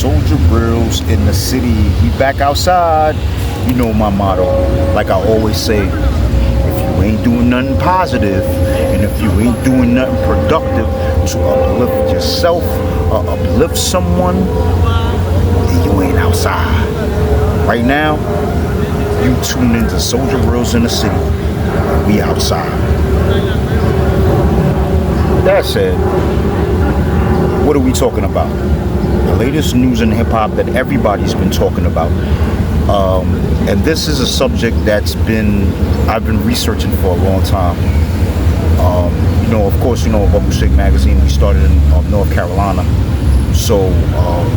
Soja Realz in the city. We back outside. You know my motto. Like I always say, if you ain't doing nothing positive, and if you ain't doing nothing productive to uplift yourself or uplift someone, then you ain't outside. Right now, you tune into Soja Realz in the city. We outside. That said, what are we talking about? The latest news in hip-hop that everybody's been talking about. And this is a subject I've been researching for a long time. Of course, W.B.E.N magazine, we started in North Carolina. So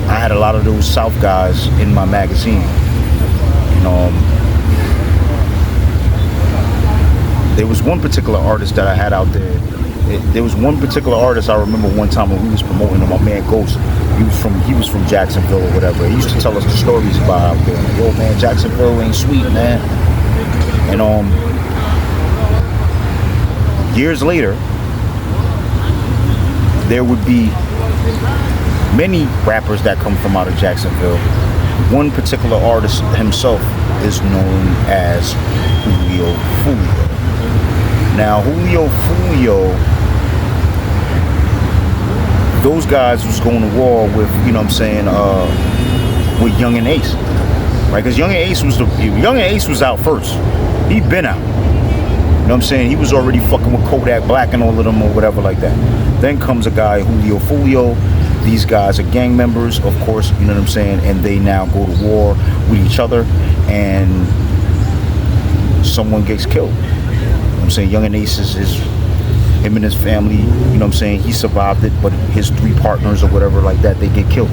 I had a lot of those South guys in my magazine. There was one particular artist that I had out there. There was one particular artist I remember one time when we was promoting him, my man Ghost. He was from Jacksonville or whatever. He used to tell us the stories about out there. Like, yo man, Jacksonville ain't sweet, man. And years later, there would be many rappers that come from out of Jacksonville. One particular artist himself is known as Fulio. Now, Fulio, those guys was going to war with, with Young and Ace, right? Because Young and Ace was out first. He'd been out. You know what I'm saying? He was already fucking with Kodak Black and all of them or whatever like that. Then comes a guy, Fulio. These guys are gang members, of course, you know what I'm saying? And they now go to war with each other, and someone gets killed. You know what I'm saying? Young and Ace is him and his family, you know what I'm saying? He survived it, but his three partners or whatever like that, they get killed.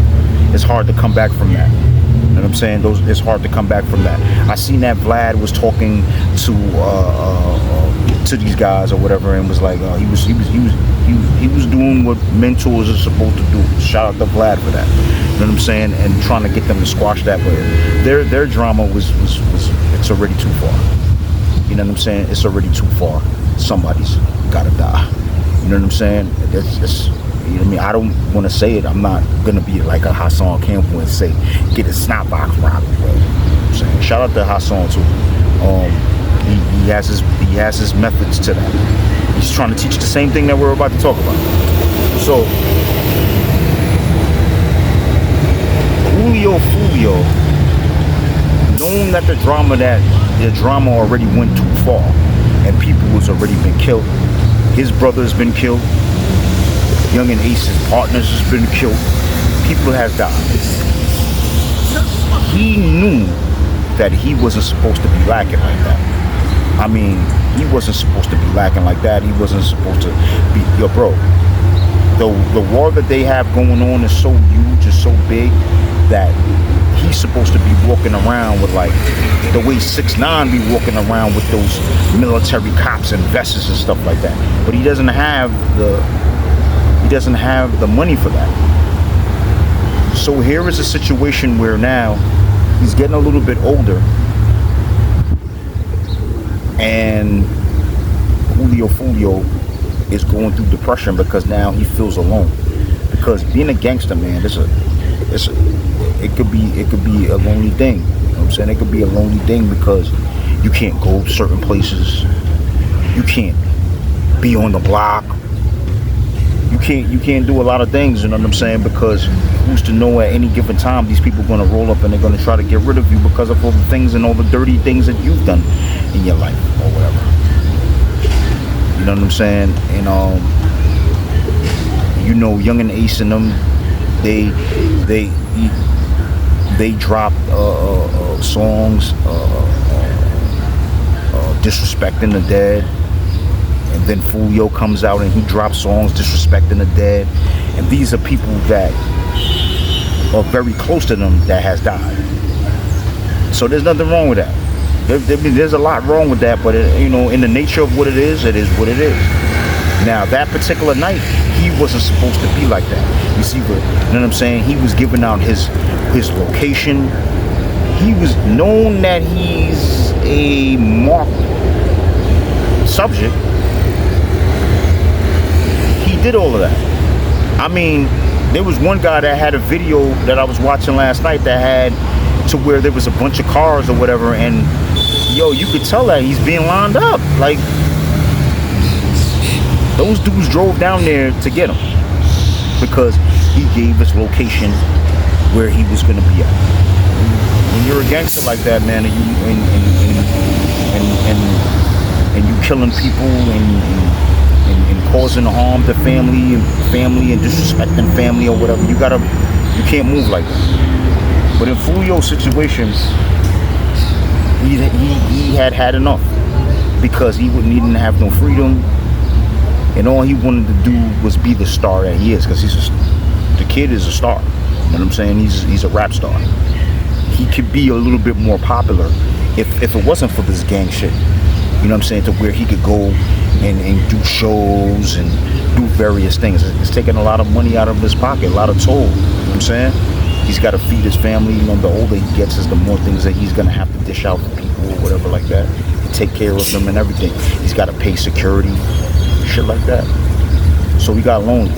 It's hard to come back from that. You know what I'm saying? It's hard to come back from that. I seen that Vlad was talking to these guys or whatever, and was like, he was doing what mentors are supposed to do. Shout out to Vlad for that. You know what I'm saying? And trying to get them to squash that, but their drama was it's already too far. You know what I'm saying? It's already too far. Somebody's gotta die. You know what I'm saying? It's you know what I mean? I don't want to say it. I'm not gonna be like a Hassan Campbell and say get a snap box rock. You know what I'm saying? Shout out to Hassan too. He has his methods to that. He's trying to teach the same thing that we're about to talk about. So Fulio, knowing that the drama already went too far, and people has already been killed. His brother has been killed. Young and Ace's partners has been killed. People has died. He knew that he wasn't supposed to be lacking like that. I mean, he wasn't supposed to be lacking like that. He wasn't supposed to be, yo bro, the war that they have going on is so huge, it's so big, that he's supposed to be walking around with, like, the way 6ix9ine be walking around with those military cops and vests and stuff like that. But he doesn't have the money for that. So here is a situation where now he's getting a little bit older, and Fulio is going through depression because now he feels alone. Because being a gangster, man, it could be a lonely thing. You know what I'm saying? It could be a lonely thing because you can't go certain places. You can't be on the block. You can't do a lot of things, you know what I'm saying? Because who's to know at any given time these people are going to roll up and they're going to try to get rid of you because of all the things and all the dirty things that you've done in your life or whatever. You know what I'm saying? And Young and Ace and them, they dropped songs disrespecting the dead. And then Fulio comes out and he drops songs disrespecting the dead. And these are people that are very close to them that has died. So there's nothing wrong with that. There's a lot wrong with that, but in the nature of what it is what it is. Now, that particular night, he wasn't supposed to be like that. You see, you know what I'm saying? He was giving out his location. He was known that he's a marked subject. He did all of that. I mean, There was one guy that had a video that I was watching last night that had to where there was a bunch of cars or whatever, and yo, you could tell that he's being lined up. Like, those dudes drove down there to get him because he gave his location where he was gonna be at. When you're a gangster like that, man, and you and you killing people and causing harm to family and disrespecting family or whatever, you can't move like that. But in Fulio's situation, he had enough because he didn't have no freedom, and all he wanted to do was be the star that he is, because the kid is a star. You know what I'm saying? He's a rap star. He could be a little bit more popular if it wasn't for this gang shit. You know what I'm saying? To where he could go and do shows and do various things. It's taking a lot of money out of his pocket, a lot of toll. You know what I'm saying? He's got to feed his family. You know, the older he gets, is the more things that he's gonna have to dish out for people or whatever like that. Take care of them and everything. He's got to pay security, shit like that. So he got lonely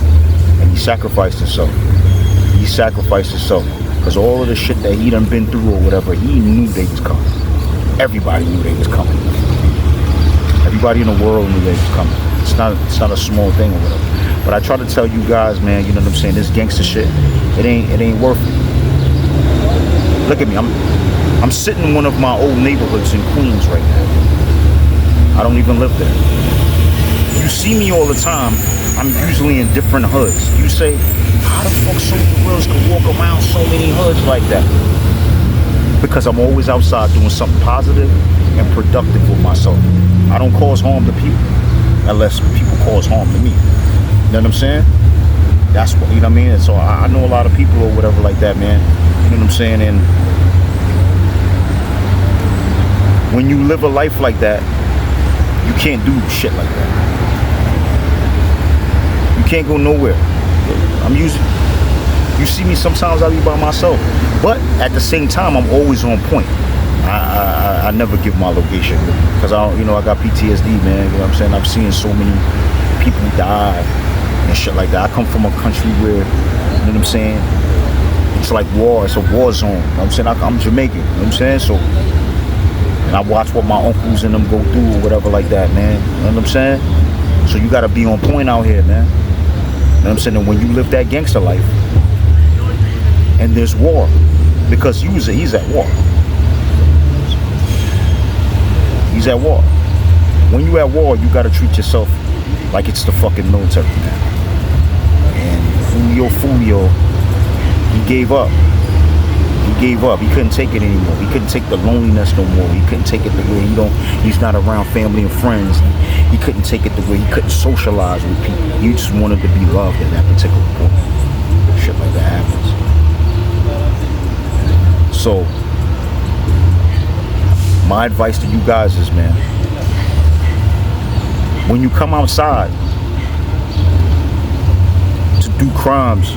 and he sacrificed himself. He sacrificed himself because all of the shit that he done been through or whatever, he knew they was coming. Everybody knew they was coming. Everybody in the world knew they was coming. It's not a small thing or whatever. But I try to tell you guys, man, you know what I'm saying, this gangster shit, it ain't worth it. Look at me, I'm sitting in one of my old neighborhoods in Queens right now. I don't even live there. You see me all the time, I'm usually in different hoods. You say, how the fuck Soja Realz can walk around so many hoods like that? Because I'm always outside doing something positive and productive with myself. I don't cause harm to people unless people cause harm to me. You know what I'm saying? That's what, you know what I mean? And so I know a lot of people or whatever like that, man. You know what I'm saying? And when you live a life like that, you can't do shit like that. You can't go nowhere. You see me sometimes I'll be by myself, but at the same time I'm always on point. I never give my location because I got PTSD, man. You know what I'm saying? I've seen so many people die and shit like that. I come from a country where, you know what I'm saying, it's like war. It's a war zone. You know what I'm saying? I'm Jamaican. You know what I'm saying? So, and I watch what my uncles and them go through or whatever like that, man. You know what I'm saying? So you gotta be on point out here, man. You know what I'm saying? And when you live that gangster life, and there's war, because he's at war. He's at war. When you at war, you gotta treat yourself like it's the fucking military, man. And Fulio, he gave up. He gave up. He couldn't take it anymore. He couldn't take the loneliness no more. He couldn't take it the way he's not around family and friends. He couldn't take it the way he couldn't socialize with people. He just wanted to be loved at that particular point. Shit like that happens. So, my advice to you guys is, man, when you come outside to do crimes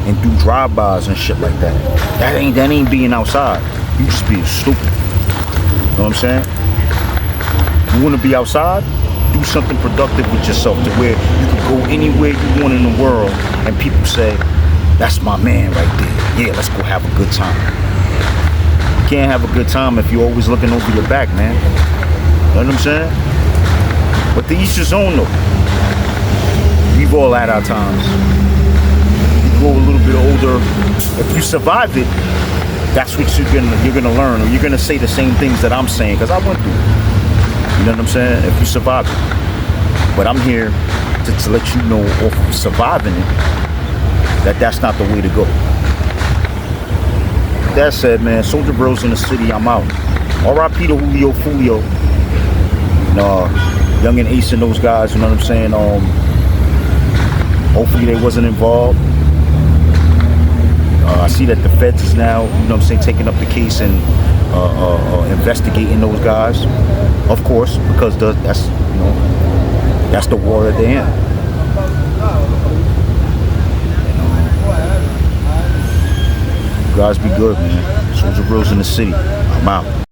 and do drive-bys and shit like that, that ain't being outside. You just being stupid. You know what I'm saying? You want to be outside? Do something productive with yourself to where you can go anywhere you want in the world and people say, that's my man right there. Yeah, let's go have a good time. You can't have a good time if you're always looking over your back, man. You know what I'm saying? But to each his own, though. We've all had our times. You grow a little bit older. If you survive it, that's what you're gonna learn, or you're gonna say the same things that I'm saying, because I went through it. You know what I'm saying? If you survive it. But I'm here to let you know, off of surviving it, that's not the way to go. That said, man, Soja Realz in the city, I'm out. R.I.P. to Julio, Fulio. And, Young and Ace and those guys, you know what I'm saying? Hopefully they wasn't involved. I see that the feds is now, you know what I'm saying, taking up the case and investigating those guys. Of course, because that's the war at the end. You guys be good, man. Soja Realz in the city. I'm out.